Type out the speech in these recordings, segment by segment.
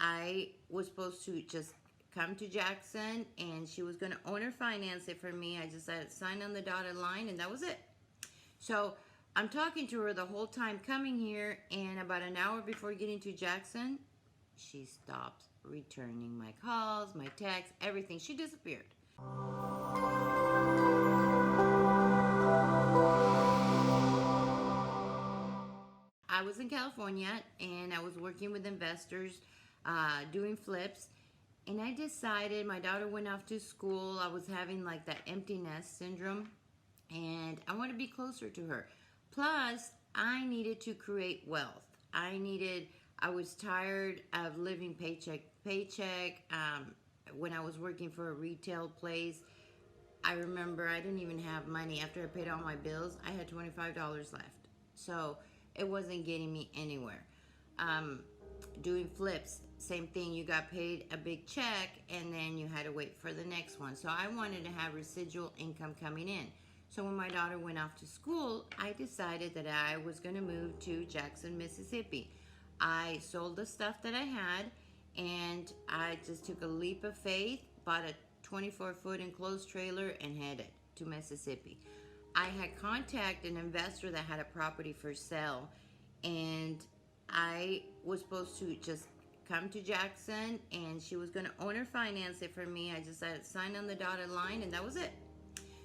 I was supposed to just come to Jackson and she was going to owner finance it for me. I just had to sign on the dotted line and that was it. So I'm talking to her the whole time coming here, and about an hour before getting to Jackson, she stopped returning my calls, my texts, everything. She disappeared. I was in California and I was working with investors, doing flips. And I decided, my daughter went off to school. I was having like that empty nest syndrome and I want to be closer to her. Plus, I needed to create wealth. I was tired of living paycheck to paycheck. When I was working for a retail place, I remember I didn't even have money. After I paid all my bills, I had $25 left. So it wasn't getting me anywhere. Doing flips, same thing. You got paid a big check and then you had to wait for the next one. So I wanted to have residual income coming in. So when my daughter went off to school, I decided that I was going to move to Jackson, Mississippi. I sold the stuff that I had and I just took a leap of faith, bought a 24-foot enclosed trailer and headed to Mississippi. I had contacted an investor that had a property for sale, and I was supposed to just come to Jackson and she was going to owner finance it for me. I just had to sign on the dotted line and that was it.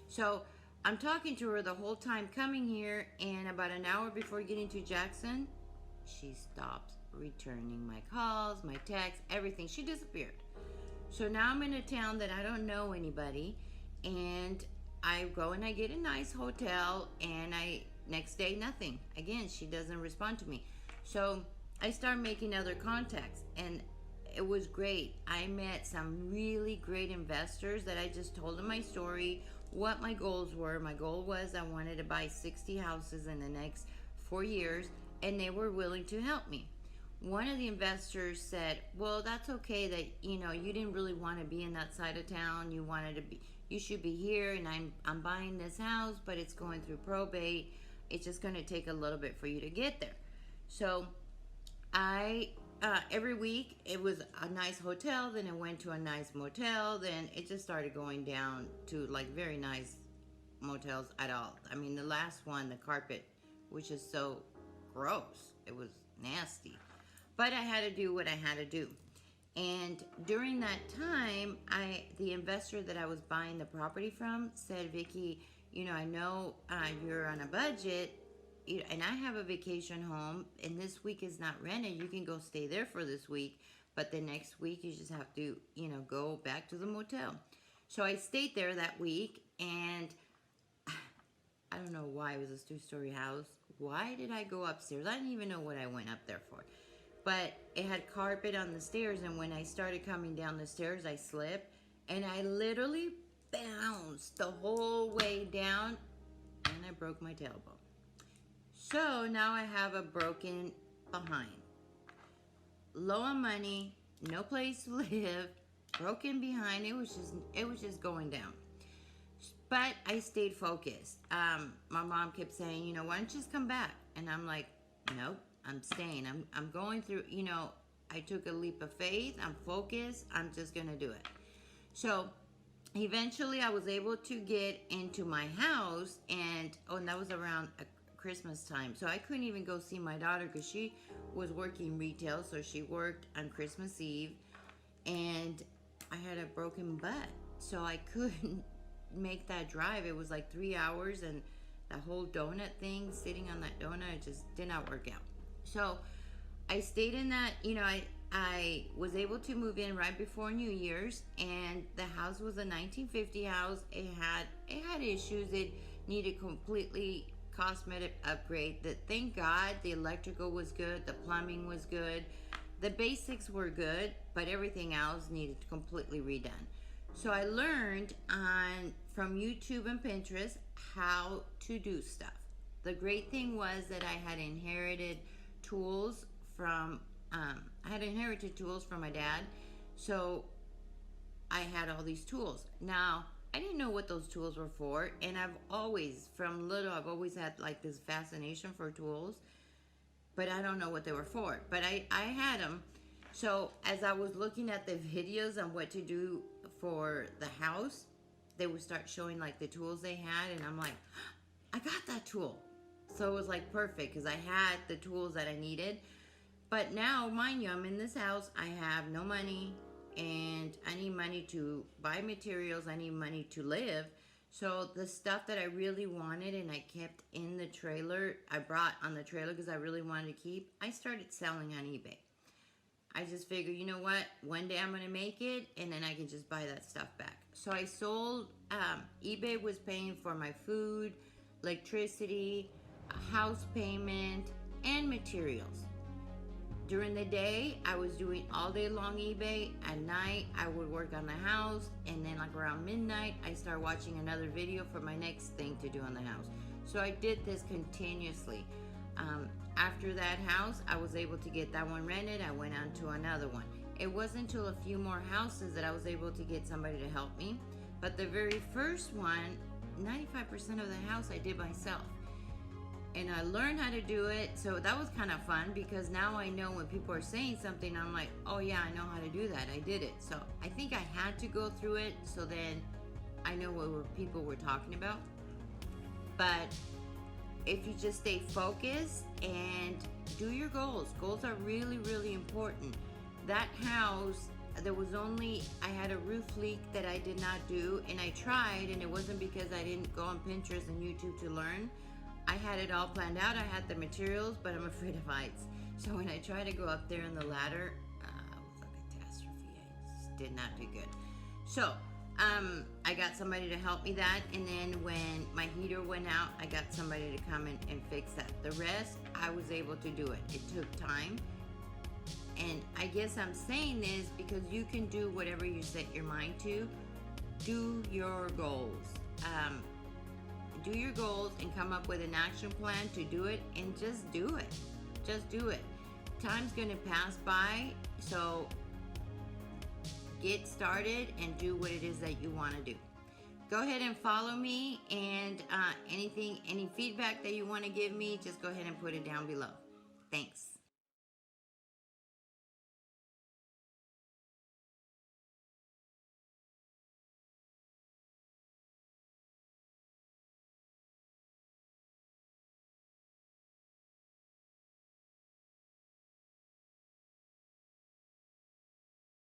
So I'm talking to her the whole time coming here, and about an hour before getting to Jackson, she stopped returning my calls, my texts, everything. She disappeared. So now I'm in a town that I don't know anybody, and I go and I get a nice hotel, and next day, nothing. Again, she doesn't respond to me. So I start making other contacts, and it was great. I met some really great investors that I just told them my story, what my goals were. My goal was I wanted to buy 60 houses in the next 4 years, and they were willing to help me. One of the investors said, well, that's okay that, you didn't really want to be in that side of town. You should be here, and I'm buying this house, but it's going through probate. It's just going to take a little bit for you to get there. So every week it was a nice hotel, then it went to a nice motel, then it just started going down to like very nice motels at all. I mean, the last one, the carpet, which is so gross, it was nasty. But I had to do what I had to do. And during that time, the investor that I was buying the property from said, Vicky, I know you're on a budget, and I have a vacation home, and this week is not rented. You can go stay there for this week, but the next week you just have to, go back to the motel. So I stayed there that week, and I don't know why. It was a 2-story house. Why did I go upstairs? I didn't even know what I went up there for. But it had carpet on the stairs, and when I started coming down the stairs, I slipped, and I literally bounced the whole way down, and I broke my tailbone. So now I have a broken behind. Low on money, no place to live, broken behind. It was just going down. But I stayed focused. My mom kept saying, why don't you just come back? And I'm like, nope, I'm staying. I'm going through, I took a leap of faith. I'm focused. I'm just going to do it. So eventually I was able to get into my house, and that was around Christmas time. So I couldn't even go see my daughter because she was working retail. So she worked on Christmas Eve, and I had a broken butt. So I couldn't make that drive. It was like 3 hours, and the whole donut thing, sitting on that donut, it just did not work out. So I stayed in that, I was able to move in right before New Year's, and the house was a 1950 house. It had issues. It needed completely cosmetic upgrade. Thank God the electrical was good, the plumbing was good, the basics were good, but everything else needed completely redone. So I learned from YouTube and Pinterest how to do stuff. The great thing was that I had inherited tools from my dad, so I had all these tools. Now, I didn't know what those tools were for, and I've always had like this fascination for tools, but I don't know what they were for. But I had them. So as I was looking at the videos on what to do for the house, they would start showing like the tools they had, and I'm like, I got that tool. So it was like perfect because I had the tools that I needed. But now, mind you, I'm in this house, I have no money, and I need money to buy materials, I need money to live. So the stuff that I really wanted and I kept in the trailer, I brought on the trailer because I really wanted to keep, I started selling on eBay. I just figured, you know what, one day I'm going to make it and then I can just buy that stuff back. So I sold, eBay was paying for my food, electricity, a house payment, and materials. During the day, I was doing all day long eBay. At night, I would work on the house, and then like around midnight, I start watching another video for my next thing to do on the house. So I did this continuously. After that house, I was able to get that one rented. I went on to another one. It wasn't until a few more houses that I was able to get somebody to help me. But the very first one, 95% of the house I did myself. And I learned how to do it, so that was kind of fun because now I know when people are saying something, I'm like, oh yeah, I know how to do that. I did it. So I think I had to go through it so then I know what people were talking about. But if you just stay focused and do your goals, goals are really, really important. That house, there was only, I had a roof leak that I did not do, and I tried, and it wasn't because I didn't go on Pinterest and YouTube to learn. I had it all planned out. I had the materials, but I'm afraid of heights. So when I tried to go up there in the ladder, it was a catastrophe. I just did not do good. So I got somebody to help me that. And then when my heater went out, I got somebody to come in and fix that. The rest, I was able to do it. It took time. And I guess I'm saying this because you can do whatever you set your mind to. Do your goals. Do your goals and come up with an action plan to do it, and just do it. Just do it. Time's going to pass by, so get started and do what it is that you want to do. Go ahead and follow me, and any feedback that you want to give me, just go ahead and put it down below. Thanks.